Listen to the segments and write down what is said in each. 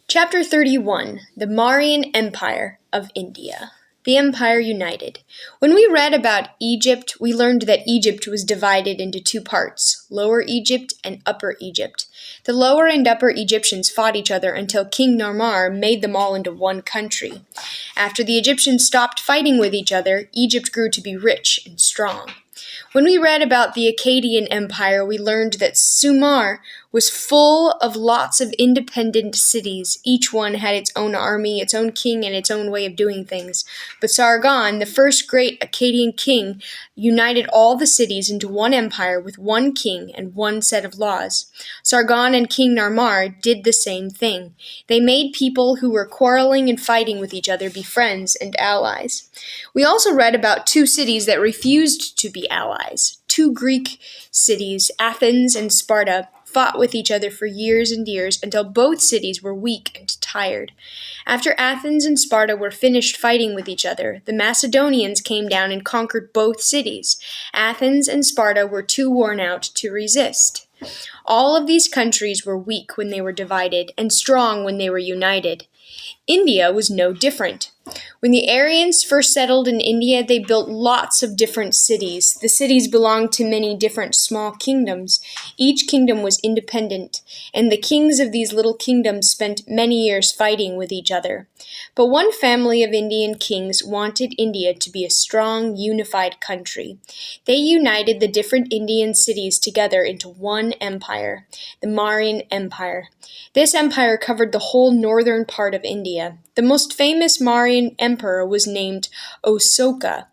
Chapter 31 The Mauryan Empire of India. The Empire United. When we read about Egypt, we learned that Egypt was divided into two parts, Lower Egypt and Upper Egypt. The Lower and Upper Egyptians fought each other until King Narmer made them all into one country. After the Egyptians stopped fighting with each other, Egypt grew to be rich and strong. When we read about the Akkadian Empire, we learned that Sumer was full of lots of independent cities. Each one had its own army, its own king, and its own way of doing things. But Sargon, the first great Akkadian king, united all the cities into one empire with one king and one set of laws. Sargon and King Narmer did the same thing. They made people who were quarreling and fighting with each other be friends and allies. We also read about two cities that refused to be allies. Two Greek cities, Athens and Sparta, fought with each other for years and years until both cities were weak and tired. After Athens and Sparta were finished fighting with each other, the Macedonians came down and conquered both cities. Athens and Sparta were too worn out to resist. All of these countries were weak when they were divided and strong when they were united. India was no different. When the Aryans first settled in India, they built lots of different cities. The cities belonged to many different small kingdoms. Each kingdom was independent, and the kings of these little kingdoms spent many years fighting with each other. But one family of Indian kings wanted India to be a strong, unified country. They united the different Indian cities together into one empire, the Mauryan Empire. This empire covered the whole northern part of India. The most famous Mauryan emperor was named Asoka.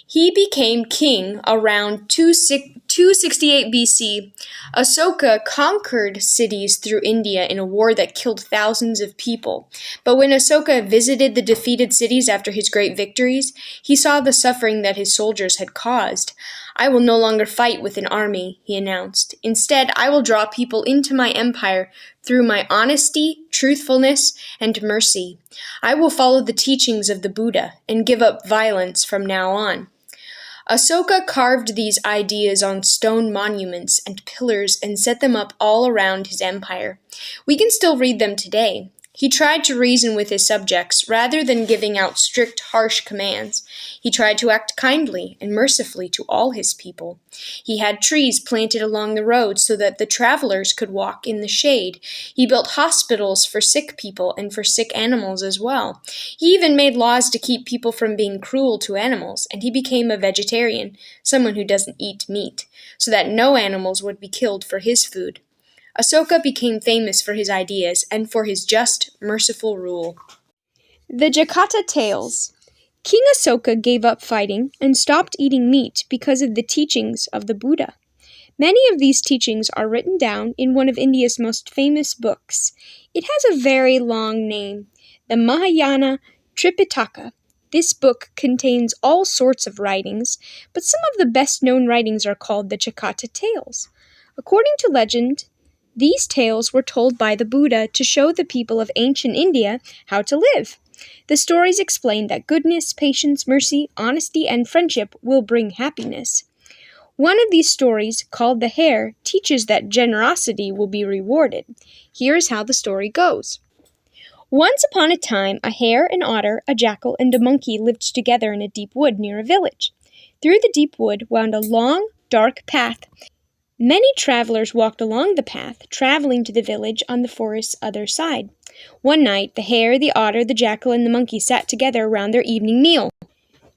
He became king around 268 BC. Asoka conquered cities through India in a war that killed thousands of people. But when Asoka visited the defeated cities after his great victories, he saw the suffering that his soldiers had caused. "I will no longer fight with an army," he announced. "Instead, I will draw people into my empire through my honesty, truthfulness, and mercy. I will follow the teachings of the Buddha and give up violence from now on." Asoka carved these ideas on stone monuments and pillars and set them up all around his empire. We can still read them today. He tried to reason with his subjects rather than giving out strict, harsh commands. He tried to act kindly and mercifully to all his people. He had trees planted along the road so that the travelers could walk in the shade. He built hospitals for sick people and for sick animals as well. He even made laws to keep people from being cruel to animals, and he became a vegetarian, someone who doesn't eat meat, so that no animals would be killed for his food. Asoka became famous for his ideas and for his just, merciful rule. The Jataka Tales. King Asoka gave up fighting and stopped eating meat because of the teachings of the Buddha. Many of these teachings are written down in one of India's most famous books. It has a very long name, the Mahayana Tripitaka. This book contains all sorts of writings, but some of the best-known writings are called the Jataka Tales. According to legend, these tales were told by the Buddha to show the people of ancient India how to live. The stories explain that goodness, patience, mercy, honesty, and friendship will bring happiness. One of these stories, called The Hare, teaches that generosity will be rewarded. Here is how the story goes. Once upon a time, a hare, an otter, a jackal, and a monkey lived together in a deep wood near a village. Through the deep wood wound a long, dark path. Many travelers walked along the path, traveling to the village on the forest's other side. One night, the hare, the otter, the jackal, and the monkey sat together around their evening meal.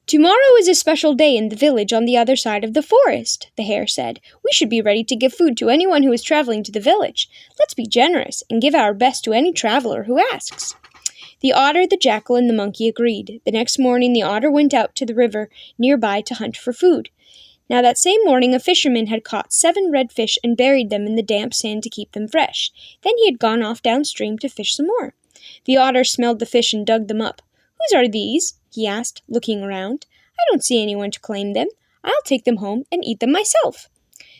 "Tomorrow is a special day in the village on the other side of the forest," the hare said. "We should be ready to give food to anyone who is traveling to the village. Let's be generous and give our best to any traveler who asks." The otter, the jackal, and the monkey agreed. The next morning, the otter went out to the river nearby to hunt for food. Now that same morning a fisherman had caught 7 red fish and buried them in the damp sand to keep them fresh. Then he had gone off downstream to fish some more. The otter smelled the fish and dug them up. "Whose are these?" he asked, looking around. "I don't see anyone to claim them. I'll take them home and eat them myself."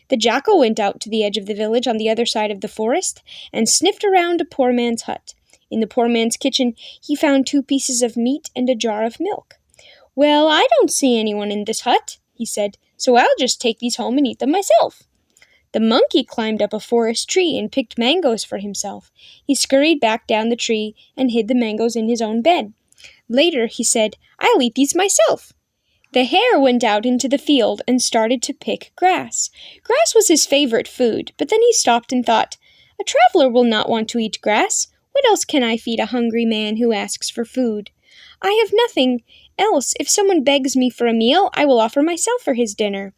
The jackal went out to the edge of the village on the other side of the forest and sniffed around a poor man's hut. In the poor man's kitchen he found 2 pieces of meat and a jar of milk. "Well, I don't see anyone in this hut," he said, "so I'll just take these home and eat them myself." The monkey climbed up a forest tree and picked mangoes for himself. He scurried back down the tree and hid the mangoes in his own bed. Later, he said, "I'll eat these myself." The hare went out into the field and started to pick grass. Grass was his favorite food, but then he stopped and thought, "A traveler will not want to eat grass. What else can I feed a hungry man who asks for food? I have nothing else. If someone begs me for a meal, I will offer myself for his dinner."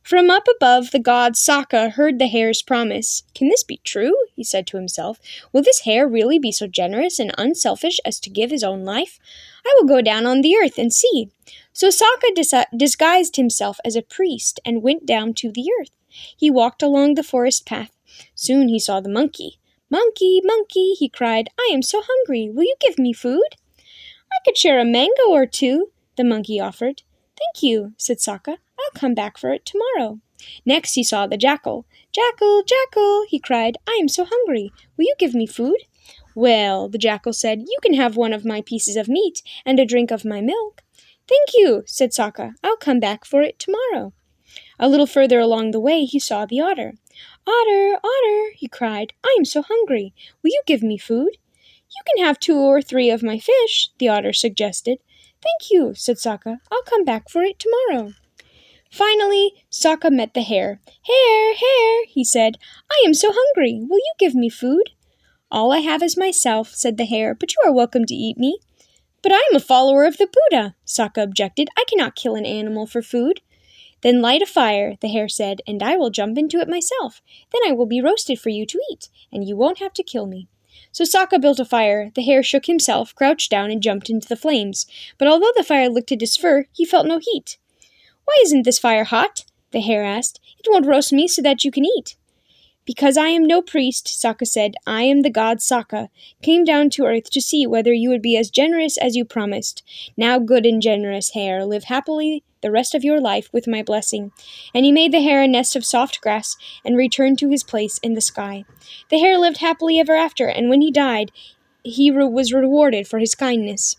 From up above, the god Saka heard the hare's promise. "Can this be true?" he said to himself. "Will this hare really be so generous and unselfish as to give his own life? I will go down on the earth and see." So Saka disguised himself as a priest and went down to the earth. He walked along the forest path. Soon he saw the monkey. "Monkey, monkey," he cried, "I am so hungry. Will you give me food?" "I could share a mango or two," the monkey offered. "Thank you," said Saka. "I'll come back for it tomorrow." Next he saw the jackal. "Jackal, jackal," he cried, "I am so hungry. Will you give me food?" "Well," the jackal said, "you can have one of my pieces of meat and a drink of my milk." "Thank you," said Saka. "I'll come back for it tomorrow." A little further along the way he saw the otter. "Otter, otter," he cried, "I am so hungry. Will you give me food?" "You can have 2 or 3 of my fish," the otter suggested. "Thank you," said Saka. "I'll come back for it tomorrow." Finally, Saka met the hare. "Hare, hare," he said, "I am so hungry. Will you give me food?" "All I have is myself," said the hare, "but you are welcome to eat me." "But I am a follower of the Buddha," Saka objected. "I cannot kill an animal for food." "Then light a fire," the hare said, "and I will jump into it myself. Then I will be roasted for you to eat, and you won't have to kill me." So Saka built a fire. The hare shook himself, crouched down, and jumped into the flames. But although the fire licked at his fur, he felt no heat. "Why isn't this fire hot?" the hare asked. "It won't roast me so that you can eat." "Because I am no priest," Saka said. "I am the god Saka, came down to earth to see whether you would be as generous as you promised. Now, good and generous hare, live happily the rest of your life with my blessing." And he made the hare a nest of soft grass and returned to his place in the sky. The hare lived happily ever after, and when he died, he was rewarded for his kindness.